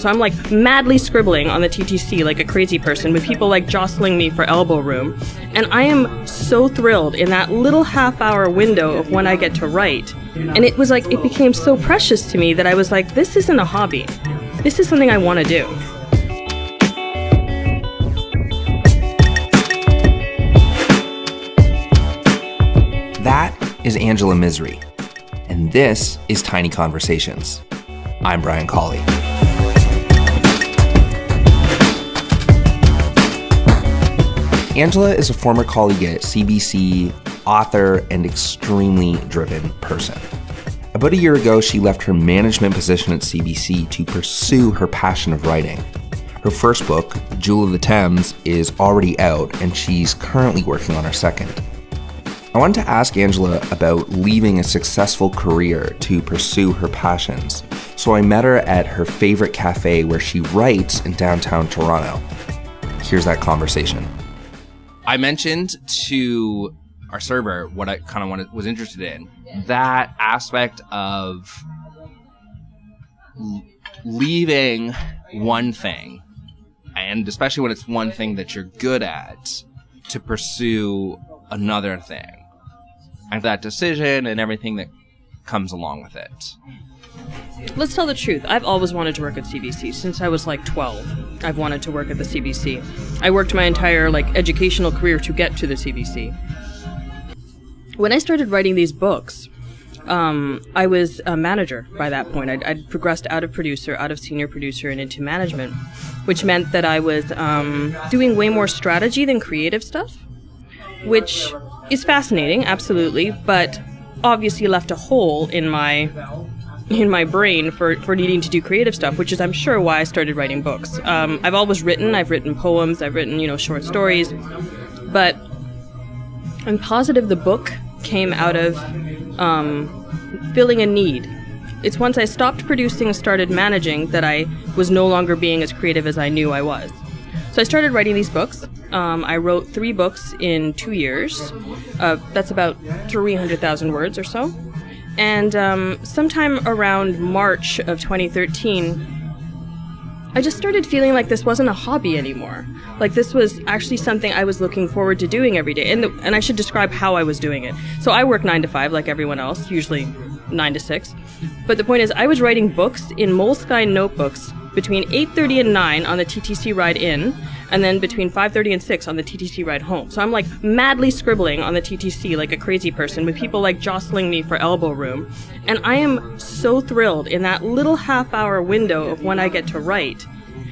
So I'm like madly scribbling on the TTC like a crazy person with people like jostling me for elbow room. And I am so thrilled in that little half-hour window of when I get to write. And it was like, it became so precious to me that I was like, this isn't a hobby. This is something I want to do. That is Angela Misri, and this is Tiny Conversations. I'm Brian Colley. Angela is a former colleague at CBC, author, and extremely driven person. About a year ago, she left her management position at CBC to pursue her passion of writing. Her first book, Jewel of the Thames, is already out, and she's currently working on her second. I wanted to ask Angela about leaving a successful career to pursue her passions, so I met her at her favorite cafe where she writes in downtown Toronto. Here's that conversation. I mentioned to our server what I kind of was interested in, that aspect of leaving one thing, and especially when it's one thing that you're good at, to pursue another thing. And that decision and everything that comes along with it. Let's tell the truth. I've always wanted to work at CBC. Since I was like 12, I've wanted to work at the CBC. I worked my entire educational career to get to the CBC. When I started writing these books, I was a manager by that point. I'd progressed out of producer, out of senior producer, and into management, which meant that I was doing way more strategy than creative stuff, which is fascinating, absolutely, but obviously left a hole in my brain for needing to do creative stuff, which is, I'm sure, why I started writing books. I've always written. I've written poems. I've written, short stories. But I'm positive the book came out of filling a need. It's once I stopped producing and started managing that I was no longer being as creative as I knew I was. So I started writing these books. I wrote 3 books in 2 years. That's about 300,000 words or so. And sometime around March of 2013, I just started feeling like this wasn't a hobby anymore. Like this was actually something I was looking forward to doing every day. And I should describe how I was doing it. So I work 9 to 5 like everyone else, usually 9 to 6. But the point is, I was writing books in Moleskine notebooks between 8:30 and 9 on the TTC ride in, and then between 5:30 and 6 on the TTC ride home. So I'm like madly scribbling on the TTC like a crazy person with people like jostling me for elbow room. And I am so thrilled in that little half-hour window of when I get to write.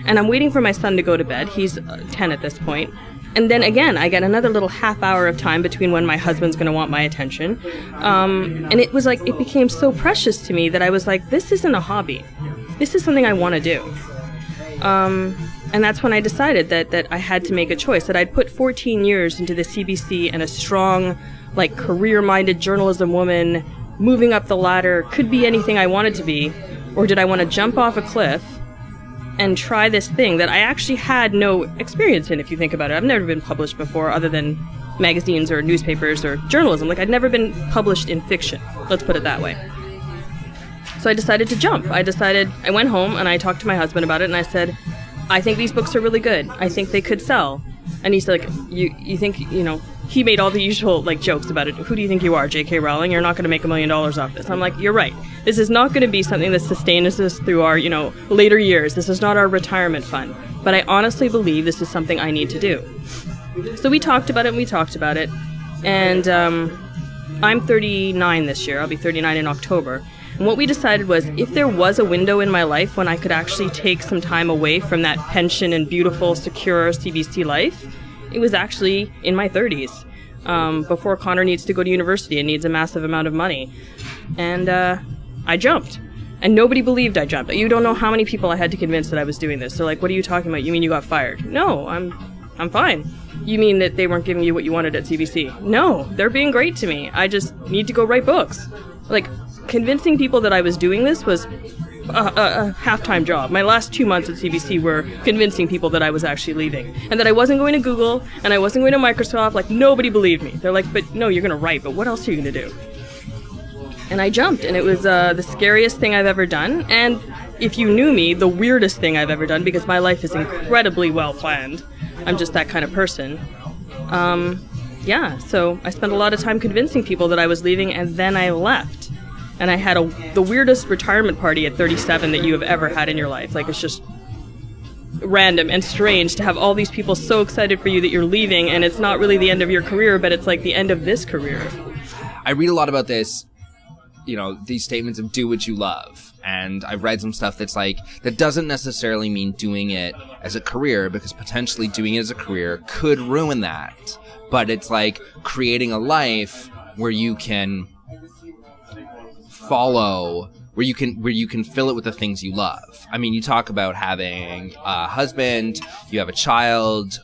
And I'm waiting for my son to go to bed. He's 10 at this point. And then again, I get another little half hour of time between when my husband's going to want my attention. And it was like, it became so precious to me that I was like, this isn't a hobby. This is something I want to do. And that's when I decided that I had to make a choice, that I'd put 14 years into the CBC and a strong, career-minded journalism woman, moving up the ladder, could be anything I wanted to be, or did I want to jump off a cliff and try this thing that I actually had no experience in, if you think about it. I've never been published before other than magazines or newspapers or journalism. I'd never been published in fiction, let's put it that way. So I decided to jump. I went home and I talked to my husband about it and I said, I think these books are really good. I think they could sell. And he's like, you think, he made all the usual jokes about it. Who do you think you are, J.K. Rowling? You're not going to make $1 million off this. I'm like, you're right. This is not going to be something that sustains us through our, later years. This is not our retirement fund. But I honestly believe this is something I need to do. So we talked about it. And I'm 39 this year. I'll be 39 in October. And what we decided was, if there was a window in my life when I could actually take some time away from that pension and beautiful, secure CBC life, it was actually in my 30s, before Connor needs to go to university and needs a massive amount of money. And I jumped. And nobody believed I jumped. You don't know how many people I had to convince that I was doing this. They're like, what are you talking about? You mean you got fired? No, I'm fine. You mean that they weren't giving you what you wanted at CBC? No, they're being great to me. I just need to go write books. Convincing people that I was doing this was a half-time job. My last 2 months at CBC were convincing people that I was actually leaving and that I wasn't going to Google and I wasn't going to Microsoft. Nobody believed me. They're like, but no, you're going to write, but what else are you going to do? And I jumped, and it was the scariest thing I've ever done. And if you knew me, the weirdest thing I've ever done, because my life is incredibly well planned. I'm just that kind of person. So I spent a lot of time convincing people that I was leaving, and then I left. And I had the weirdest retirement party at 37 that you have ever had in your life. Like, it's just random and strange to have all these people so excited for you that you're leaving, and it's not really the end of your career, but it's like the end of this career. I read a lot about this, these statements of do what you love. And I've read some stuff that's like, that doesn't necessarily mean doing it as a career, because potentially doing it as a career could ruin that. But it's like creating a life where you can follow, where you can fill it with the things you love. I mean, you talk about having a husband, you have a child,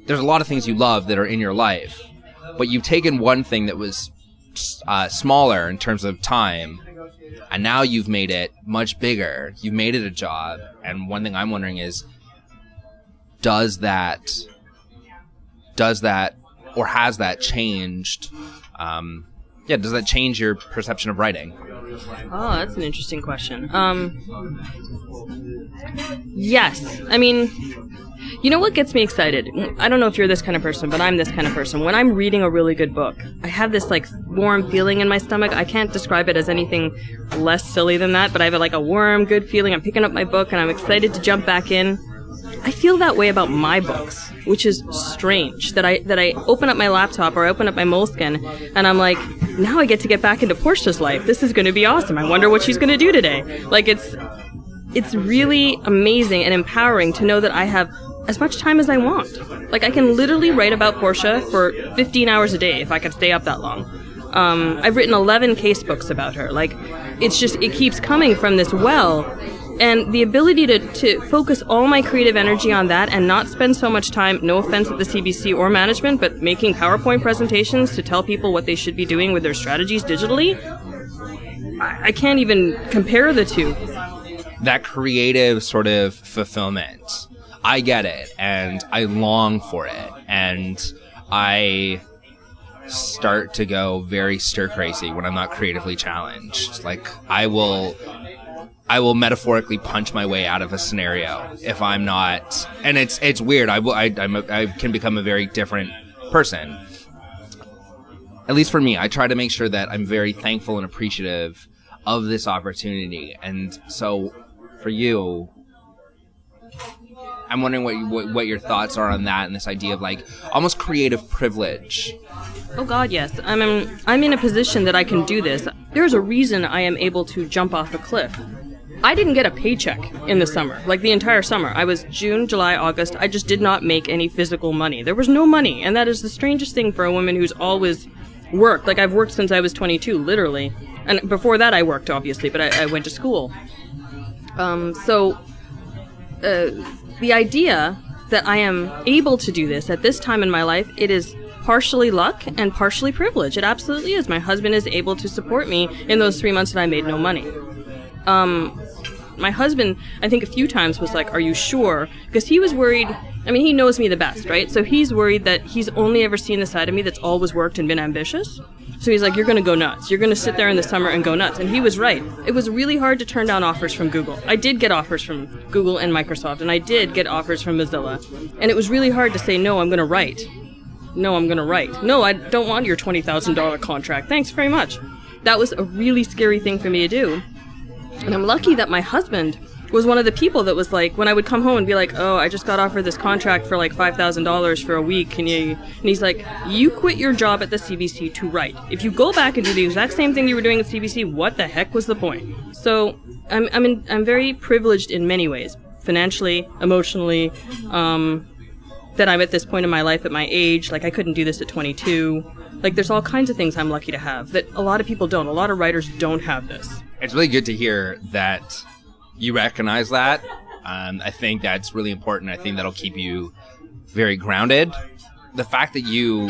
there's a lot of things you love that are in your life, but you've taken one thing that was smaller in terms of time, and now you've made it much bigger. You've made it a job. And one thing I'm wondering is, does that or has that changed? Does that change your perception of writing? Oh, that's an interesting question. Yes. I mean, you know what gets me excited? I don't know if you're this kind of person, but I'm this kind of person. When I'm reading a really good book, I have this like warm feeling in my stomach. I can't describe it as anything less silly than that, but I have like a warm, good feeling. I'm picking up my book and I'm excited to jump back in. I feel that way about my books, which is strange, that I open up my laptop or I open up my Moleskine and I'm like, now I get to get back into Portia's life. This is going to be awesome. I wonder what she's going to do today. Like, it's really amazing and empowering to know that I have as much time as I want. Like, I can literally write about Portia for 15 hours a day if I could stay up that long. I've written 11 case books about her. Like, it keeps coming from this well. And the ability to focus all my creative energy on that and not spend so much time, no offense at the CBC or management, but making PowerPoint presentations to tell people what they should be doing with their strategies digitally, I can't even compare the two. That creative sort of fulfillment, I get it, and I long for it, and I start to go very stir-crazy when I'm not creatively challenged. Like, I will metaphorically punch my way out of a scenario if I'm not, and it's weird. I can become a very different person. At least for me, I try to make sure that I'm very thankful and appreciative of this opportunity. And so, for you, I'm wondering what your thoughts are on that and this idea of like almost creative privilege. Oh God, yes. I'm in a position that I can do this. There's a reason I am able to jump off a cliff. I didn't get a paycheck in the summer, like the entire summer. I was June, July, August. I just did not make any physical money. There was no money, and that is the strangest thing for a woman who's always worked. Like, I've worked since I was 22, literally. And before that I worked, obviously, but I went to school. The idea that I am able to do this at this time in my life, it is partially luck and partially privilege. It absolutely is. My husband is able to support me in those 3 months that I made no money. My husband, I think a few times was like, are you sure? Because he was worried. I mean, he knows me the best, right? So he's worried that he's only ever seen the side of me that's always worked and been ambitious. So he's like, you're going to go nuts. You're going to sit there in the summer and go nuts. And he was right. It was really hard to turn down offers from Google. I did get offers from Google and Microsoft, and I did get offers from Mozilla. And it was really hard to say, no, I'm going to write. No, I'm going to write. No, I don't want your $20,000 contract. Thanks very much. That was a really scary thing for me to do. And I'm lucky that my husband was one of the people that was like, when I would come home and be like, oh, I just got offered this contract for like $5,000 for a week. And he's like, you quit your job at the CBC to write. If you go back and do the exact same thing you were doing at CBC, what the heck was the point? So I'm very privileged in many ways, financially, emotionally, that I'm at this point in my life at my age. Like, I couldn't do this at 22. Like, there's all kinds of things I'm lucky to have that a lot of people don't. A lot of writers don't have this. It's really good to hear that you recognize that. I think that's really important. I think that'll keep you very grounded. The fact that you're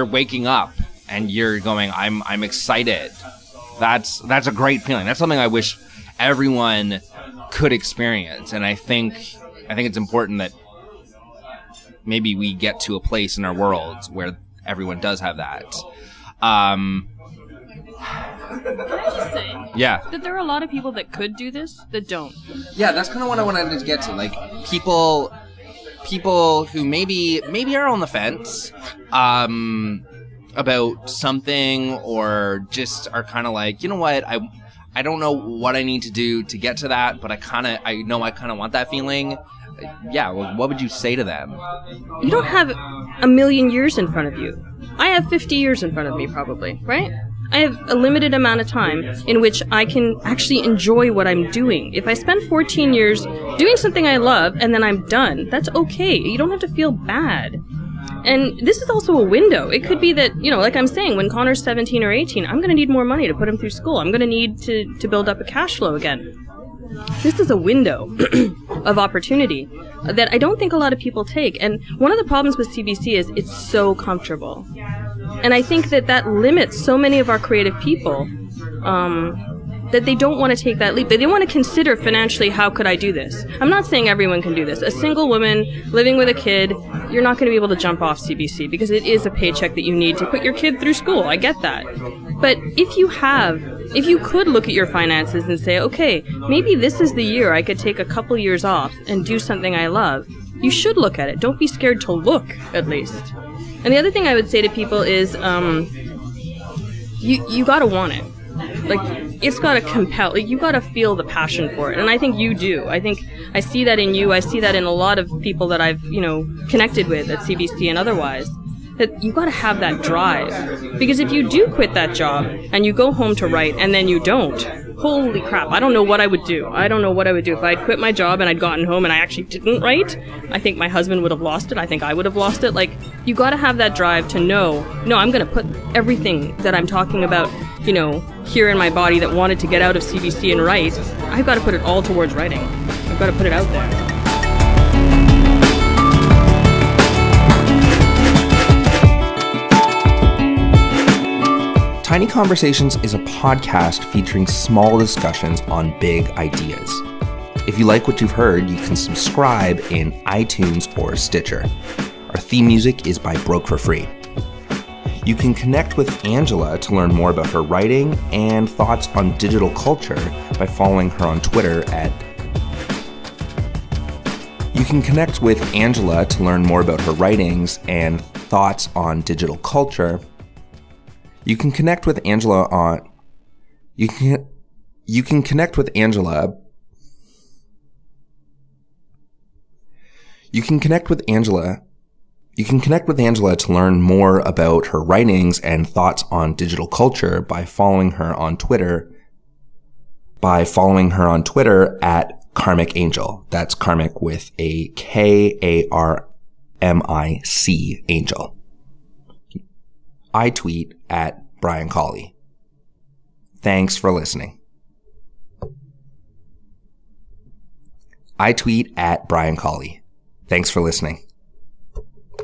waking up and you're going, I'm excited. That's a great feeling. That's something I wish everyone could experience. And I think it's important that maybe we get to a place in our world where everyone does have that. Can I just say Yeah. that there are a lot of people that could do this that don't? Yeah, that's kind of what I wanted to get to. Like, people who maybe are on the fence about something, or just are kind of like, you know what, I don't know what I need to do to get to that, but I kind of want that feeling. Yeah, well, what would you say to them? You don't have a million years in front of you. I have 50 years in front of me, probably, right? I have a limited amount of time in which I can actually enjoy what I'm doing. If I spend 14 years doing something I love and then I'm done, that's okay. You don't have to feel bad. And this is also a window. It could be that, like I'm saying, when Connor's 17 or 18, I'm going to need more money to put him through school. I'm going to need to build up a cash flow again. This is a window of opportunity that I don't think a lot of people take. And one of the problems with CBC is it's so comfortable. And I think that limits so many of our creative people that they don't want to take that leap. They want to consider financially, how could I do this? I'm not saying everyone can do this. A single woman living with a kid, you're not going to be able to jump off CBC because it is a paycheck that you need to put your kid through school. I get that. But if you could look at your finances and say, okay, maybe this is the year I could take a couple years off and do something I love, you should look at it. Don't be scared to look, at least. And the other thing I would say to people is, you gotta want it. Like, it's gotta compel, like, you gotta feel the passion for it. And I think you do. I think I see that in you. I see that in a lot of people that I've, connected with at CBC and otherwise. That you gotta have that drive. Because if you do quit that job and you go home to write and then you don't, holy crap, I don't know what I would do. I don't know what I would do if I'd quit my job and I'd gotten home and I actually didn't write. I think my husband would have lost it. I think I would have lost it. Like, you gotta have that drive to know, no, I'm gonna put everything that I'm talking about, here in my body that wanted to get out of CBC and write, I've gotta put it all towards writing. I've gotta put it out there. Tiny Conversations is a podcast featuring small discussions on big ideas. If you like what you've heard, you can subscribe in iTunes or Stitcher. Our theme music is by Broke for Free. You can connect with Angela to learn more about her writing and thoughts on digital culture by following her on Twitter at... You can connect with Angela to learn more about her writings and thoughts on digital culture. You can connect with Angela on... You can connect with Angela... You can connect with Angela to learn more about her writings and thoughts on digital culture by following her on Twitter at Karmic Angel. That's Karmic with a Karmic Angel. I tweet at Brian Colley. Thanks for listening. I tweet at Brian Colley. Thanks for listening.